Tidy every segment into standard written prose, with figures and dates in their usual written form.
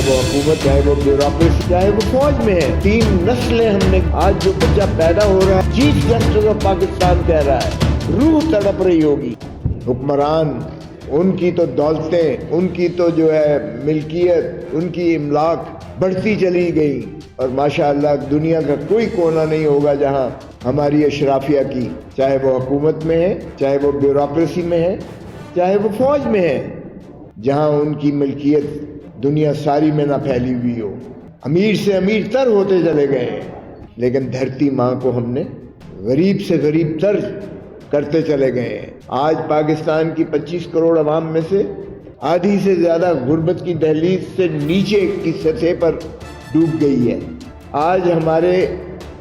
وہ حکومت، چاہے وہ بیوروکریسی، چاہے وہ فوج میں ہے. 3 نسلیں ہم نے. آج جو بچہ پیدا ہو رہا ہے، چیف جسٹس آف پاکستان کہہ رہا ہے، روح تڑپ رہی ہوگی. حکمران، ان کی تو دولتیں، ان کی تو جو ہے ملکیت، ان کی املاک بڑھتی چلی گئی، اور ماشاءاللہ دنیا کا کوئی کونا نہیں ہوگا جہاں ہماری اشرافیہ کی، چاہے وہ حکومت میں ہے، چاہے وہ بیوروکریسی میں ہے، چاہے وہ فوج میں ہے، جہاں ان کی ملکیت دنیا ساری میں نہ پھیلی ہوئی ہو. امیر سے امیر تر ہوتے چلے گئے ہیں، لیکن دھرتی ماں کو ہم نے غریب سے غریب تر کرتے چلے گئے ہیں. آج پاکستان کی 25 کروڑ عوام میں سے آدھی سے زیادہ غربت کی دہلیز سے نیچے کی سطح پر ڈوب گئی ہے. آج ہمارے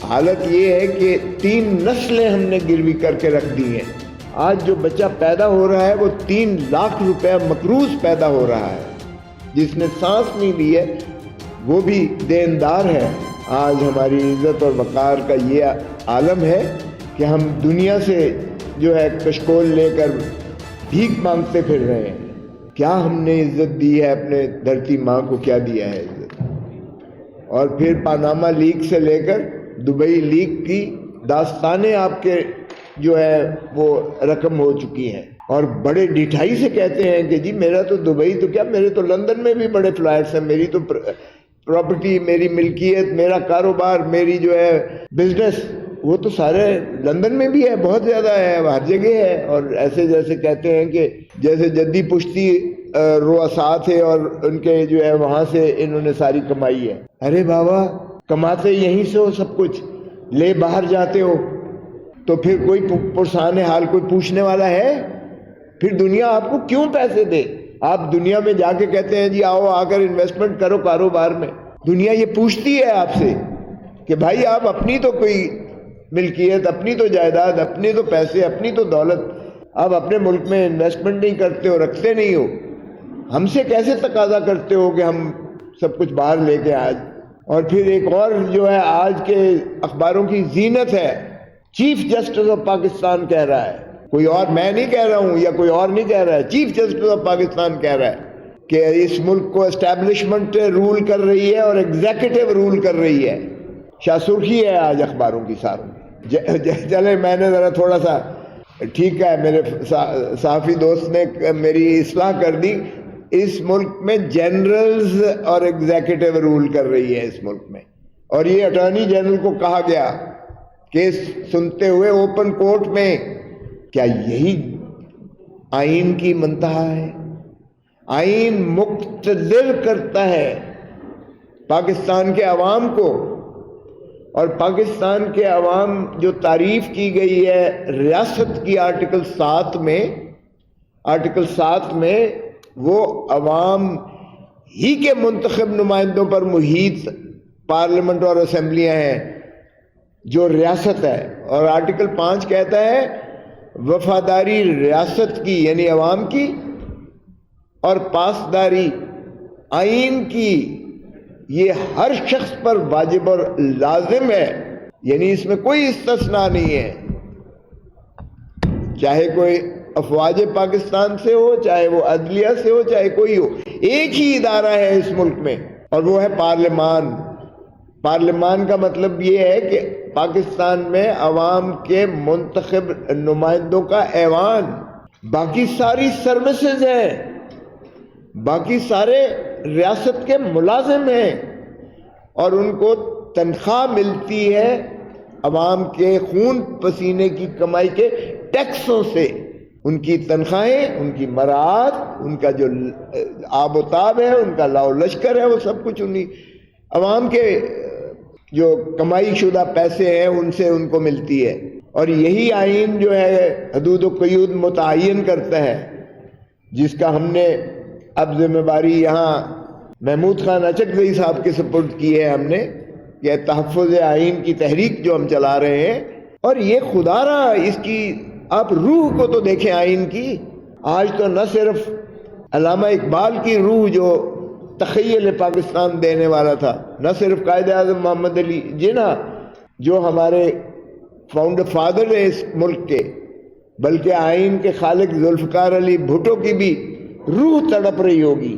حالت یہ ہے کہ 3 نسلیں ہم نے گروی کر کے رکھ دی ہیں. آج جو بچہ پیدا ہو رہا ہے وہ 3 لاکھ روپے مقروض پیدا ہو رہا ہے. جس نے سانس نہیں لی ہے وہ بھی دیندار ہے. آج ہماری عزت اور وقار کا یہ عالم ہے کہ ہم دنیا سے جو ہے کشکول لے کر بھیک مانگتے پھر رہے ہیں. کیا ہم نے عزت دی ہے اپنے دھرتی ماں کو؟ کیا دیا ہے عزت؟ اور پھر پاناما لیک سے لے کر دبئی لیک کی داستانیں آپ کے جو ہے وہ رقم ہو چکی ہیں، اور بڑے ڈٹھائی سے کہتے ہیں کہ جی میرا تو دبئی تو کیا، میرے تو لندن میں بھی بڑے فلیٹس ہیں، میری تو پراپرٹی، میری ملکیت، میرا کاروبار، میری جو ہے بزنس، وہ تو سارے لندن میں بھی ہے، بہت زیادہ ہے، ہر جگہ ہے. اور ایسے جیسے کہتے ہیں کہ جیسے جدی پشتی رؤساء تھے اور ان کے جو ہے وہاں سے انہوں نے ساری کمائی ہے. ارے بابا، کماتے یہیں سے ہو، سب کچھ لے باہر جاتے ہو، تو پھر کوئی پرسان حال کوئی پوچھنے والا ہے؟ پھر دنیا آپ کو کیوں پیسے دے؟ آپ دنیا میں جا کے کہتے ہیں جی آؤ آ کر انویسٹمنٹ کرو کاروبار میں. دنیا یہ پوچھتی ہے آپ سے کہ بھائی آپ اپنی تو کوئی ملکیت، اپنی تو جائیداد، اپنے تو پیسے، اپنی تو دولت آپ اپنے ملک میں انویسٹمنٹ نہیں کرتے ہو، رکھتے نہیں ہو. ہم سے کیسے تقاضا کرتے ہو کہ ہم سب کچھ باہر لے کے آج؟ اور پھر ایک اور جو ہے آج کے اخباروں کی زینت ہے، چیف جسٹس آف پاکستان کہہ رہا ہے، کوئی اور میں نہیں کہہ رہا ہوں یا کوئی اور نہیں کہہ رہا ہے، چیف جسٹس آف پاکستان کہہ رہا ہے کہ اس ملک کو اسٹیبلشمنٹ رول کر رہی ہے اور ایگزیکٹو رول کر رہی ہے. شاہ سرخی ہے آج اخباروں کی ساروں. چلے میں نے ذرا تھوڑا سا ٹھیک ہے، میرے صحافی دوست نے میری اصلاح کر دی. اس ملک میں جنرلز اور ایگزیکٹو رول کر رہی ہے اس ملک میں، اور یہ اٹارنی جنرل کو کہا گیا کیس سنتے ہوئے اوپن کورٹ میں. کیا یہی آئین کی منتہا ہے؟ آئین مقتدر کرتا ہے پاکستان کے عوام کو، اور پاکستان کے عوام جو تعریف کی گئی ہے ریاست کی آرٹیکل 7 میں وہ عوام ہی کے منتخب نمائندوں پر محیط پارلیمنٹ اور اسمبلیاں ہیں جو ریاست ہے. اور آرٹیکل 5 کہتا ہے وفاداری ریاست کی یعنی عوام کی، اور پاسداری آئین کی یہ ہر شخص پر واجب اور لازم ہے، یعنی اس میں کوئی استثناء نہیں ہے. چاہے کوئی افواج پاکستان سے ہو، چاہے وہ عدلیہ سے ہو، چاہے کوئی ہو، ایک ہی ادارہ ہے اس ملک میں اور وہ ہے پارلیمان. پارلیمان کا مطلب یہ ہے کہ پاکستان میں عوام کے منتخب نمائندوں کا ایوان. باقی ساری سروسز ہیں، باقی سارے ریاست کے ملازم ہیں، اور ان کو تنخواہ ملتی ہے عوام کے خون پسینے کی کمائی کے ٹیکسوں سے. ان کی تنخواہیں، ان کی مراعات، ان کا جو آب و تاب ہے، ان کا لاؤ لشکر ہے، وہ سب کچھ انہی عوام کے جو کمائی شدہ پیسے ہیں ان سے ان کو ملتی ہے. اور یہی آئین جو ہے حدود و قیود متعین کرتا ہے، جس کا ہم نے اب ذمہ داری یہاں محمود خان اچکزئی صاحب کے سپرد کی ہے. ہم نے یہ تحفظ آئین کی تحریک جو ہم چلا رہے ہیں، اور یہ خدا را اس کی آپ روح کو تو دیکھیں آئین کی. آج تو نہ صرف علامہ اقبال کی روح جو تخیل پاکستان دینے والا تھا، نہ صرف قائد اعظم محمد علی جناح جو ہمارے فاؤنڈر فادر ہیں اس ملک کے، بلکہ آئین کے خالق ذوالفقار علی بھٹو کی بھی روح تڑپ رہی ہوگی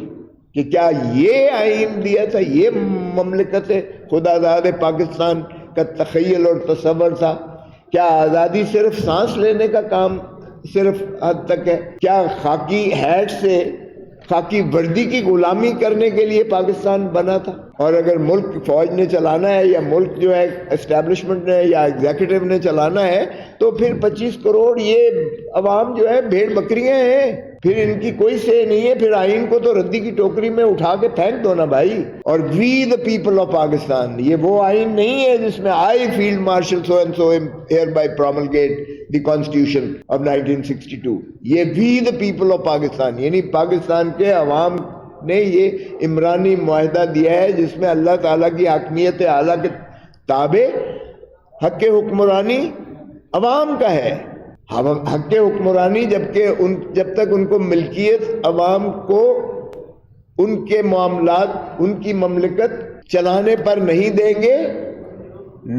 کہ کیا یہ آئین دیا تھا، یہ مملکت خداداد پاکستان کا تخیل اور تصور تھا؟ کیا آزادی صرف سانس لینے کا کام صرف حد تک ہے؟ کیا خاکی ہیٹ سے خاکی وردی کی غلامی کرنے کے لیے پاکستان بنا تھا؟ اور اگر ملک فوج نے چلانا ہے یا ملک جو ہے اسٹیبلشمنٹ نے یا ایگزیکٹو نے چلانا ہے تو پھر 25 کروڑ یہ عوام جو ہے بھیڑ بکریاں ہیں، پھر ان کی کوئی سے نہیں ہے، پھر آئین کو تو ردی کی ٹوکری میں اٹھا کے پھینک دو نا بھائی۔ اور we the people of Pakistan, یہ وہ آئین نہیں ہے جس میں I field marshal so and so hereby promulgate the constitution of 1962، یہ we the people of Pakistan, یعنی پاکستان کے عوام نے یہ عمرانی معاہدہ دیا ہے جس میں اللہ تعالیٰ کی حاکمیت اعلیٰ کے تابع حق حکمرانی عوام کا ہے۔ حق حکمرانی جب تک ان کو ملکیت عوام کو ان کے معاملات ان کی مملکت چلانے پر نہیں دیں گے،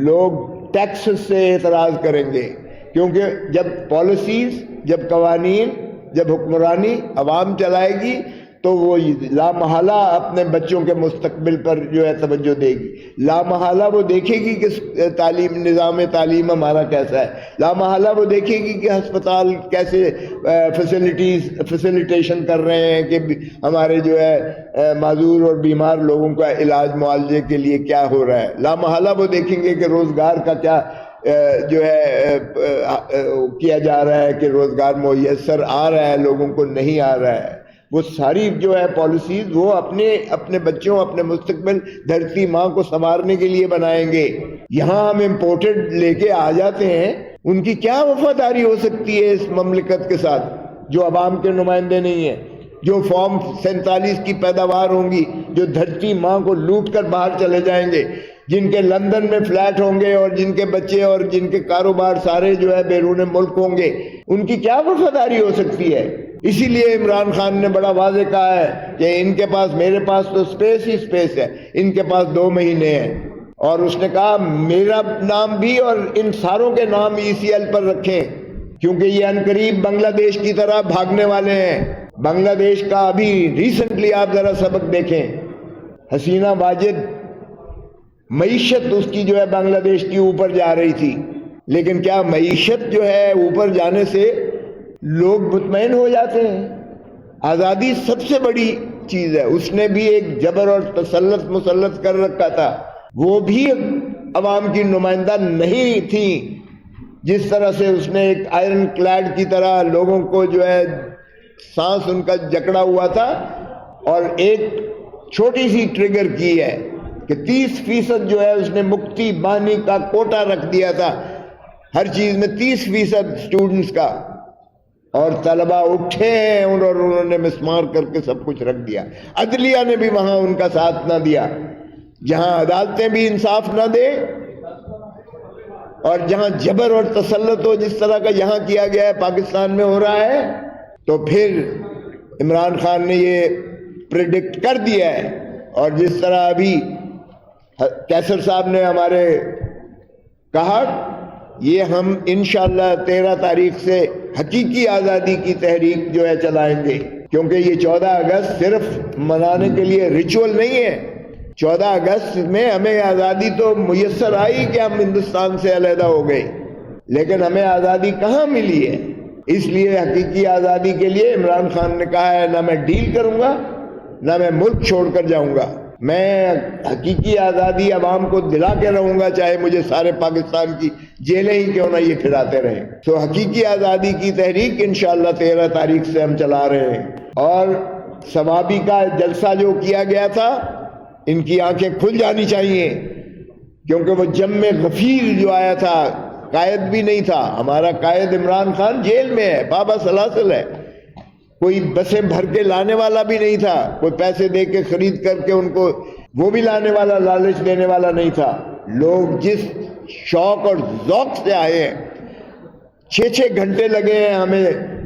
لوگ ٹیکس سے اعتراض کریں گے، کیونکہ جب پالیسیز، جب قوانین، جب حکمرانی عوام چلائے گی تو وہ لا محالہ اپنے بچوں کے مستقبل پر جو ہے توجہ دے گی، لا محالہ وہ دیکھے گی کہ تعلیم، نظام تعلیم ہمارا کیسا ہے، لا محالہ وہ دیکھے گی کہ ہسپتال کیسے فیسیلیٹیشن کر رہے ہیں، کہ ہمارے جو ہے معذور اور بیمار لوگوں کا علاج معالجے کے لیے کیا ہو رہا ہے، لا محالہ وہ دیکھیں گے کہ روزگار کا کیا جو ہے کیا جا رہا ہے، کہ روزگار میسر آ رہا ہے، لوگوں کو نہیں آ رہا ہے۔ وہ ساری جو ہے پالیسیز وہ اپنے بچوں، اپنے مستقبل دھرتی ماں کو سنوارنے کے لیے بنائیں گے۔ یہاں ہم امپورٹڈ لے کے آ جاتے ہیں، ان کی کیا وفاداری ہو سکتی ہے اس مملکت کے ساتھ جو عوام کے نمائندے نہیں ہیں، جو فارم 47 کی پیداوار ہوں گی، جو دھرتی ماں کو لوٹ کر باہر چلے جائیں گے، جن کے لندن میں فلیٹ ہوں گے اور جن کے بچے اور جن کے کاروبار سارے جو ہے بیرون ملک ہوں گے، ان کی کیا وفاداری ہو سکتی ہے؟ اسی لیے عمران خان نے بڑا واضح کہا ہے کہ ان کے پاس، میرے پاس تو اسپیس ہی اسپیس ہے، ان کے پاس 2 مہینے ہیں، اور اس نے کہا میرا نام بھی اور ان ساروں کے نام ECL پر رکھیں، کیونکہ یہ عنقریب بنگلہ دیش کی طرح بھاگنے والے ہیں۔ بنگلہ دیش کا ابھی ریسنٹلی آپ ذرا سبق دیکھیں، حسینہ واجد معیشت اس کی جو ہے بنگلہ دیش کی اوپر جا رہی تھی، لیکن کیا معیشت جو ہے اوپر جانے سے لوگ مطمئن ہو جاتے ہیں؟ آزادی سب سے بڑی چیز ہے، اس نے بھی ایک جبر اور تسلط مسلط کر رکھا تھا، وہ بھی عوام کی نمائندہ نہیں تھی، جس طرح سے اس نے ایک آئرن کلیڈ کی طرح لوگوں کو جو ہے سانس ان کا جکڑا ہوا تھا، اور ایک چھوٹی سی ٹریگر کی ہے کہ 30% جو ہے اس نے مکتی بانی کا کوٹا رکھ دیا تھا، ہر چیز میں 30% اسٹوڈنٹس کا، اور طلبہ اٹھے ہیں اور انہوں نے مسمار کر کے سب کچھ رکھ دیا۔ عدلیہ نے بھی وہاں ان کا ساتھ نہ دیا، جہاں عدالتیں بھی انصاف نہ دے اور جہاں جبر اور تسلط ہو جس طرح کا یہاں کیا گیا ہے، پاکستان میں ہو رہا ہے، تو پھر عمران خان نے یہ پریڈکٹ کر دیا ہے۔ اور جس طرح ابھی کیسر صاحب نے ہمارے کہا، یہ ہم انشاءاللہ 13 تاریخ سے حقیقی آزادی کی تحریک جو ہے چلائیں گے، کیونکہ یہ 14 اگست صرف منانے کے لیے ریچول نہیں ہے۔ 14 اگست میں ہمیں آزادی تو میسر آئی کہ ہم ہندوستان سے علیحدہ ہو گئے، لیکن ہمیں آزادی کہاں ملی ہے؟ اس لیے حقیقی آزادی کے لیے عمران خان نے کہا ہے، نہ میں ڈیل کروں گا، نہ میں ملک چھوڑ کر جاؤں گا، میں حقیقی آزادی عوام کو دلا کے رہوں گا، چاہے مجھے سارے پاکستان کی جیلیں ہی کیوں نہ یہ پھراتے رہیں۔ تو حقیقی آزادی کی تحریک انشاءاللہ 13 تاریخ سے ہم چلا رہے ہیں۔ اور ثوابی کا جلسہ جو کیا گیا تھا، ان کی آنکھیں کھل جانی چاہیے، کیونکہ وہ جم میں غفیر جو آیا تھا، قائد بھی نہیں تھا، ہمارا قائد عمران خان جیل میں ہے، بابا سلاسل ہے، کوئی بسیں بھر کے لانے والا بھی نہیں تھا، کوئی پیسے دے کے خرید کر کے ان کو وہ بھی لانے والا، لالچ دینے والا نہیں تھا۔ لوگ جس شوق اور ذوق سے آئے ہیں، 6 گھنٹے لگے ہیں ہمیں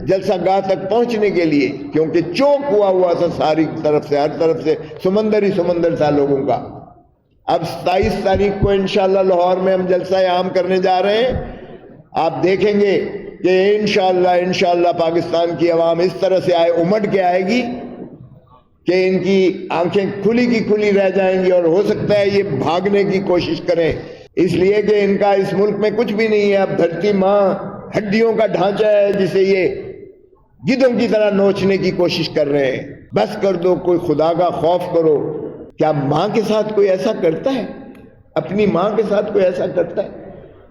جلسہ گاہ تک پہنچنے کے لیے، کیونکہ چوک ہوا تھا ساری طرف سے، ہر طرف سے سمندر ہی سمندر تھا لوگوں کا۔ اب 27 تاریخ کو انشاءاللہ لاہور میں ہم جلسہ عام کرنے جا رہے ہیں، آپ دیکھیں گے کہ انشاءاللہ پاکستان کی عوام اس طرح سے امٹ کے آئے گی کہ ان کی آنکھیں کھلی کی کھلی رہ جائیں گی اور ہو سکتا ہے یہ بھاگنے کی کوشش کریں، اس لیے کہ ان کا اس ملک میں کچھ بھی نہیں ہے۔ اب دھرتی ماں ہڈیوں کا ڈھانچہ ہے جسے یہ گدھوں کی طرح نوچنے کی کوشش کر رہے ہیں۔ بس کر دو، کوئی خدا کا خوف کرو۔ کیا ماں کے ساتھ کوئی ایسا کرتا ہے؟ اپنی ماں کے ساتھ کوئی ایسا کرتا ہے؟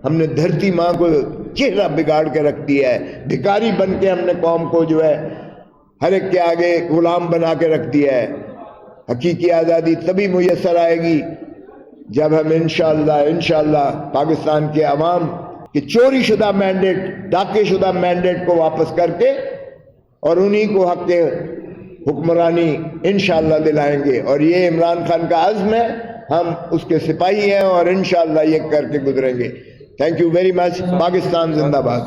ہم نے دھرتی ماں کو چہرہ بگاڑ کے رکھ دیا ہے، بھکاری بن کے ہم نے قوم کو جو ہے ہر ایک کے آگے غلام بنا کے رکھ دیا ہے۔ حقیقی آزادی تبھی میسر آئے گی جب ہم انشاءاللہ پاکستان کے عوام کے چوری شدہ مینڈیٹ، ڈاکے شدہ مینڈیٹ کو واپس کر کے اور انہی کو حق حکمرانی انشاءاللہ دلائیں گے، اور یہ عمران خان کا عزم ہے، ہم اس کے سپاہی ہیں اور انشاءاللہ یہ کر کے گزریں گے۔ Thank you very much. Pakistan زندہ باد۔